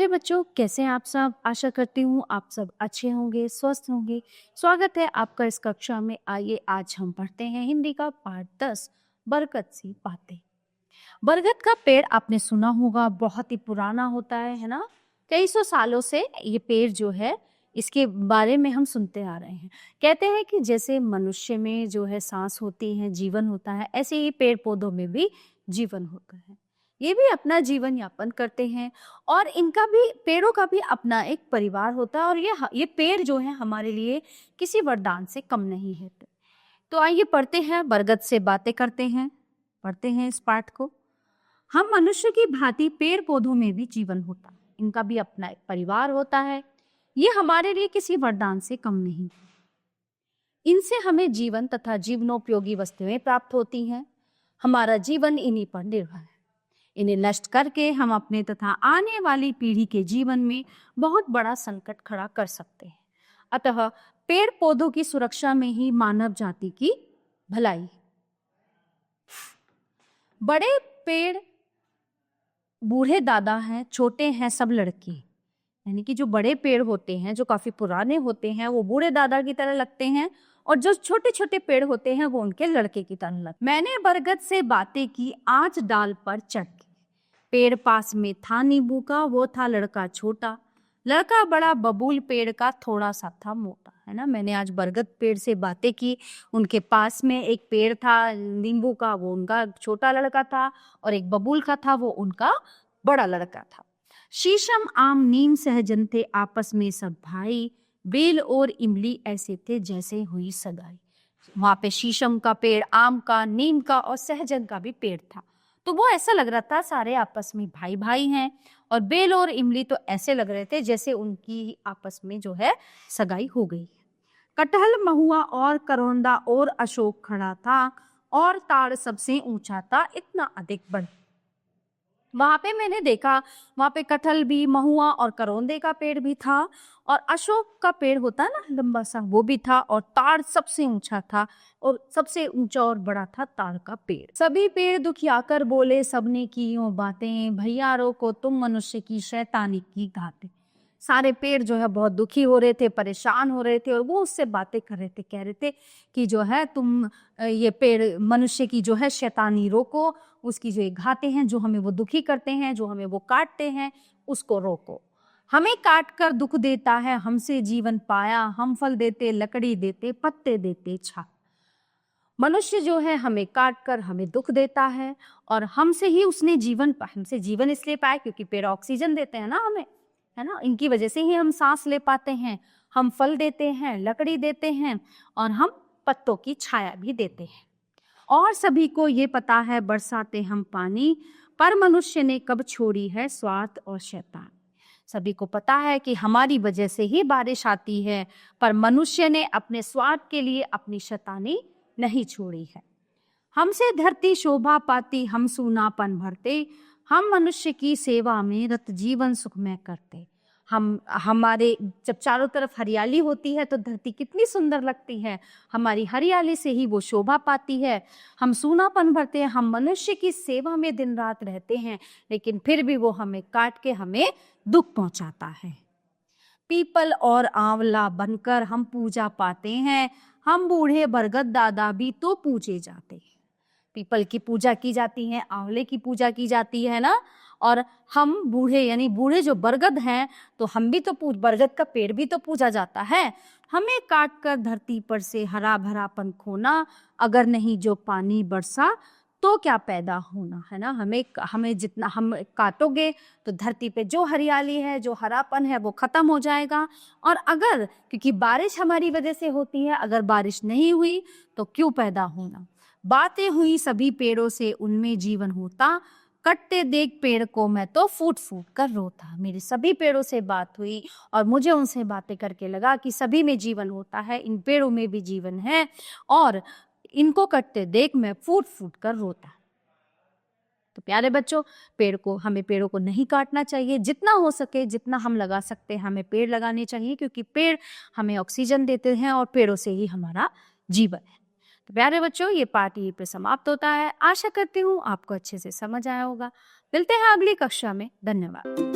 प्यारे बच्चों, कैसे हैं आप सब। आशा करती हूँ आप सब अच्छे होंगे, स्वस्थ होंगे। स्वागत है आपका इस कक्षा में। आइए आज हम पढ़ते हैं हिंदी का पाठ 10, बरगद सी बातें। बरगद का पेड़ आपने सुना होगा, बहुत ही पुराना होता है ना। कई सौ सालों से ये पेड़ जो है, इसके बारे में हम सुनते आ रहे हैं। कहते हैं कि जैसे मनुष्य में जो है सांस होती है, जीवन होता है, ऐसे ही पेड़ पौधों में भी जीवन होता है। ये भी अपना जीवन यापन करते हैं और इनका भी, पेड़ों का भी अपना एक परिवार होता है। और ये पेड़ जो है हमारे लिए किसी वरदान से कम नहीं है। तो आइए पढ़ते हैं, बरगद से बातें करते हैं। पढ़ते हैं इस पाठ को। हम मनुष्य की भांति पेड़ पौधों में भी जीवन होता है, इनका भी अपना एक परिवार होता है। ये हमारे लिए किसी वरदान से कम नहीं। इनसे हमें जीवन तथा जीवनोपयोगी वस्तुएं प्राप्त होती हैं। हमारा जीवन इन्हीं पर निर्भर है। इन्हें नष्ट करके हम अपने तथा आने वाली पीढ़ी के जीवन में बहुत बड़ा संकट खड़ा कर सकते हैं। अतः पेड़ पौधों की सुरक्षा में ही मानव जाति की भलाई। बड़े पेड़ बूढ़े दादा हैं, छोटे हैं सब लड़के। यानी कि जो बड़े पेड़ होते हैं, जो काफी पुराने होते हैं, वो बूढ़े दादा की तरह लगते हैं, और जो छोटे छोटे पेड़ होते हैं वो उनके लड़के की तरह लगते। मैंने बरगद से बातें की आज डाल पर चढ़ के। पेड़ पास में था नींबू का, वो था लड़का छोटा। लड़का बड़ा बबूल पेड़ का थोड़ा सा था मोटा। है ना। मैंने आज बरगद पेड़ से बातें की। उनके पास में एक पेड़ था नींबू का, वो उनका छोटा लड़का था, और एक बबूल का था, वो उनका बड़ा लड़का था। शीशम आम नीम सहजन थे आपस में सब भाई। बेल और इमली ऐसे थे जैसे हुई सगाई। वहां पे शीशम का पेड़, आम का, नीम का और सहजन का भी पेड़ था। तो वो ऐसा लग रहा था सारे आपस में भाई भाई हैं। और बेल और इमली तो ऐसे लग रहे थे जैसे उनकी आपस में जो है सगाई हो गई। कटहल, महुआ और करौंदा और अशोक खड़ा था, और ताड़ सबसे ऊंचा था, इतना अधिक बड़ा। वहां पे मैंने देखा, वहां पे कटहल भी, महुआ और करौंदे का पेड़ भी था, और अशोक का पेड़ होता है ना लंबा सा, वो भी था, और ताड़ सबसे ऊंचा था, और सबसे ऊंचा और बड़ा था ताड़ का पेड़। सभी पेड़ दुखियाकर बोले, सबने की यूं बातें, भैया रोको तुम मनुष्य की शैतानी की घातें। सारे पेड़ जो है बहुत दुखी हो रहे थे, परेशान हो रहे थे, और वो उससे बातें कर रहे थे, कह रहे थे कि जो है तुम ये पेड़ मनुष्य की जो है शैतानी रोको, उसकी जो घातें हैं, जो हमें वो दुखी करते हैं, जो हमें वो काटते हैं, उसको रोको। हमें काट कर दुख देता है, हमसे जीवन पाया, हम फल देते, लकड़ी देते, पत्ते देते, छा। मनुष्य जो है हमें काट कर हमें दुख देता है, और हमसे ही उसने जीवन पाया। हमसे जीवन इसलिए पाया क्योंकि पेड़ ऑक्सीजन देते हैं ना हमें, है ना। इनकी वजह से ही हम सांस ले पाते हैं। हम फल देते हैं, लकड़ी देते हैं, और हम पत्तों की छाया भी देते हैं। और सभी को ये पता है बरसाते हम पानी, पर मनुष्य ने कब छोड़ी है स्वार्थ और शैतान। सभी को पता है कि हमारी वजह से ही बारिश आती है, पर मनुष्य ने अपने स्वार्थ के लिए अपनी शैतानी नहीं छोड़ी है। हमसे धरती शोभा पाती, हम सूनापन भरते, हम मनुष्य की सेवा में रत जीवन सुखमय करते। हमारे जब चारों तरफ हरियाली होती है तो धरती कितनी सुंदर लगती है। हमारी हरियाली से ही वो शोभा पाती है। हम सूनापन भरते हैं, हम मनुष्य की सेवा में दिन रात रहते हैं, लेकिन फिर भी वो हमें काट के हमें दुख पहुंचाता है। पीपल और आंवला बनकर हम पूजा पाते हैं, हम बूढ़े बरगद दादा भी तो पूजे जाते हैं। पीपल की पूजा की जाती है, आंवले की पूजा की जाती है ना। और हम बूढ़े, यानी बूढ़े जो बरगद हैं, तो हम भी तो बरगद का पेड़ भी तो पूजा जाता है। हमें काट कर धरती पर से हरा भरापन खोना, अगर नहीं जो पानी बरसा तो क्या पैदा होना, है ना। हमें जितना हम काटोगे तो धरती पे जो हरियाली है, जो हरापन है, वो खत्म हो जाएगा। और अगर, क्योंकि बारिश हमारी वजह से होती है, अगर बारिश नहीं हुई तो क्यों पैदा होना। बातें हुई सभी पेड़ों से, उनमें जीवन होता, कटते देख पेड़ को मैं तो फूट फूट कर रोता। मेरे सभी पेड़ों से बात हुई और मुझे उनसे बातें करके लगा कि सभी में जीवन होता है, इन पेड़ों में भी जीवन है, और इनको कटते देख मैं फूट फूट कर रोता। तो प्यारे बच्चों, हमें पेड़ों को नहीं काटना चाहिए। जितना हो सके, जितना हम लगा सकते हैं, हमें पेड़ लगाने चाहिए, क्योंकि पेड़ हमें ऑक्सीजन देते हैं और पेड़ों से ही हमारा जीवन है। तो प्यारे बच्चों, ये पाठ यहीं पे समाप्त होता है। आशा करती हूँ आपको अच्छे से समझ आया होगा। मिलते हैं अगली कक्षा में। धन्यवाद।